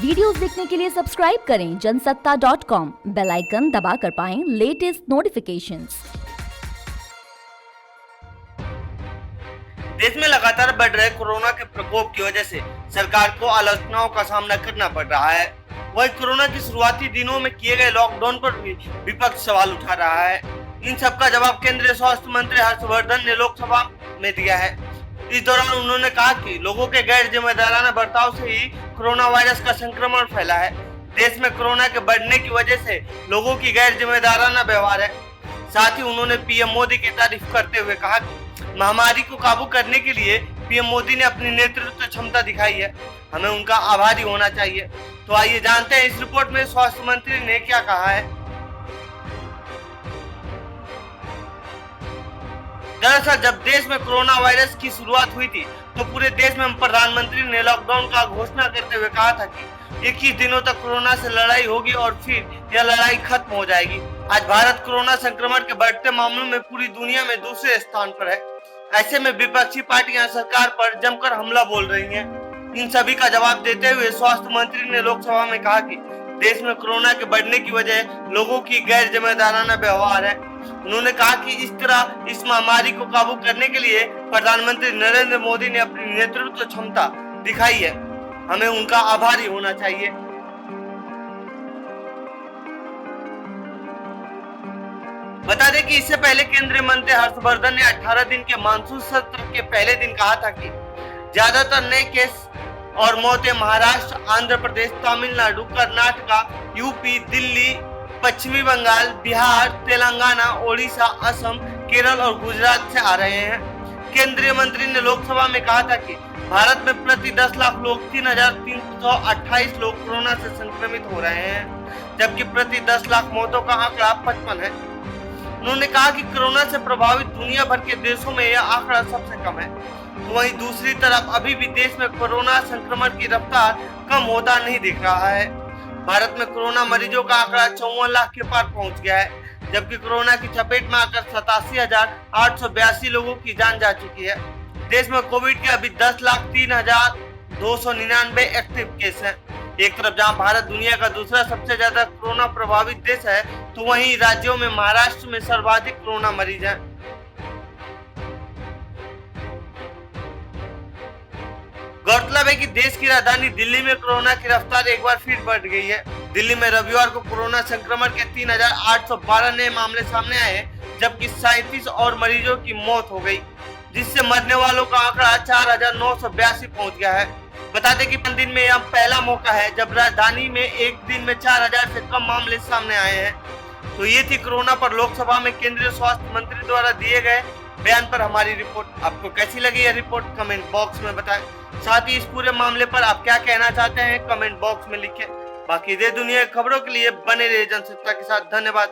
Videos देखने के लिए सब्सक्राइब करें जनसत्ता.com, बेल आइकन दबाकर पाएं लेटेस्ट नोटिफिकेशंस। देश में लगातार बढ़ रहे कोरोना के प्रकोप की वजह से सरकार को आलोचनाओं का सामना करना पड़ रहा है। वही कोरोना की शुरुआती दिनों में किए गए लॉकडाउन पर भी विपक्ष सवाल उठा रहा है। इन सबका जवाब केंद्रीय स्वास्थ्य मंत्री हर्षवर्धन ने लोकसभा में दिया है। इस दौरान उन्होंने कहा कि लोगों के गैर जिम्मेदाराना बर्ताव से ही कोरोना वायरस का संक्रमण फैला है। देश में कोरोना के बढ़ने की वजह से लोगों की गैर जिम्मेदाराना व्यवहार है। साथ ही उन्होंने पीएम मोदी की तारीफ करते हुए कहा कि महामारी को काबू करने के लिए पीएम मोदी ने अपनी नेतृत्व क्षमता दिखाई है, हमें उनका आभारी होना चाहिए। तो आइए जानते हैं इस रिपोर्ट में स्वास्थ्य मंत्री ने क्या कहा है। दरअसल जब देश में कोरोना वायरस की शुरुआत हुई थी तो पूरे देश में प्रधानमंत्री ने लॉकडाउन का घोषणा करते हुए कहा था कि 21 दिनों तक कोरोना से लड़ाई होगी और फिर यह लड़ाई खत्म हो जाएगी। आज भारत कोरोना संक्रमण के बढ़ते मामलों में पूरी दुनिया में दूसरे स्थान पर है। ऐसे में विपक्षी पार्टियां सरकार पर जमकर हमला बोल रही हैं। इन सभी का जवाब देते हुए स्वास्थ्य मंत्री ने लोकसभा में कहा कि देश में कोरोना के बढ़ने की वजह लोगों की गैर जिम्मेदाराना व्यवहार है। उन्होंने कहा कि इस तरह इस महामारी को काबू करने के लिए प्रधानमंत्री नरेंद्र मोदी ने अपनी नेतृत्व क्षमता दिखाई है, हमें उनका आभारी होना चाहिए। बता दें कि इससे पहले केंद्रीय मंत्री हर्षवर्धन ने 18 दिन के मानसून सत्र के पहले दिन कहा था कि ज्यादातर नए केस और मौतें महाराष्ट्र, आंध्र प्रदेश, तमिलनाडु, कर्नाटका, यूपी, दिल्ली, पश्चिमी बंगाल, बिहार, तेलंगाना, ओडिशा, असम, केरल और गुजरात से आ रहे हैं। केंद्रीय मंत्री ने लोकसभा में कहा था कि भारत में प्रति 10 लाख लोग 3,328 लोग कोरोना से संक्रमित हो रहे हैं, जबकि प्रति 10 लाख मौतों का आंकड़ा 55 है। उन्होंने कहा कि कोरोना से प्रभावित दुनिया भर के देशों में यह आंकड़ा सबसे कम है। तो वहीं दूसरी तरफ अभी भी देश में कोरोना संक्रमण की रफ्तार कम होता नहीं दिख रहा है। भारत में कोरोना मरीजों का आंकड़ा 54 लाख के पार पहुंच गया है, जबकि कोरोना की चपेट में आकर 87,882 लोगों की जान जा चुकी है। देश में कोविड के अभी 10,03,299 एक्टिव केस हैं। एक तरफ जहां भारत दुनिया का दूसरा सबसे ज्यादा कोरोना प्रभावित देश है, तो वहीं राज्यों में महाराष्ट्र में सर्वाधिक कोरोना मरीज हैं। गौरतलब है कि देश की राजधानी दिल्ली में कोरोना की रफ्तार एक बार फिर बढ़ गई है। दिल्ली में रविवार को कोरोना संक्रमण के 3,812 नए मामले सामने आए, जबकि 37 और मरीजों की मौत हो गई, जिससे मरने वालों का आंकड़ा 4,982 पहुंच गया है। बता दें कि 5 दिन में यह पहला मौका है जब राजधानी में एक दिन में 4,000 से कम मामले सामने आए हैं। तो ये थी कोरोना पर लोकसभा में केंद्रीय स्वास्थ्य मंत्री द्वारा दिए गए बयान पर हमारी रिपोर्ट। आपको कैसी लगी यह रिपोर्ट कमेंट बॉक्स में बताएं। साथ ही इस पूरे मामले पर आप क्या कहना चाहते हैं कमेंट बॉक्स में लिखें। बाकी दे दुनिया की खबरों के लिए बने रहिए जनसत्ता के साथ। धन्यवाद।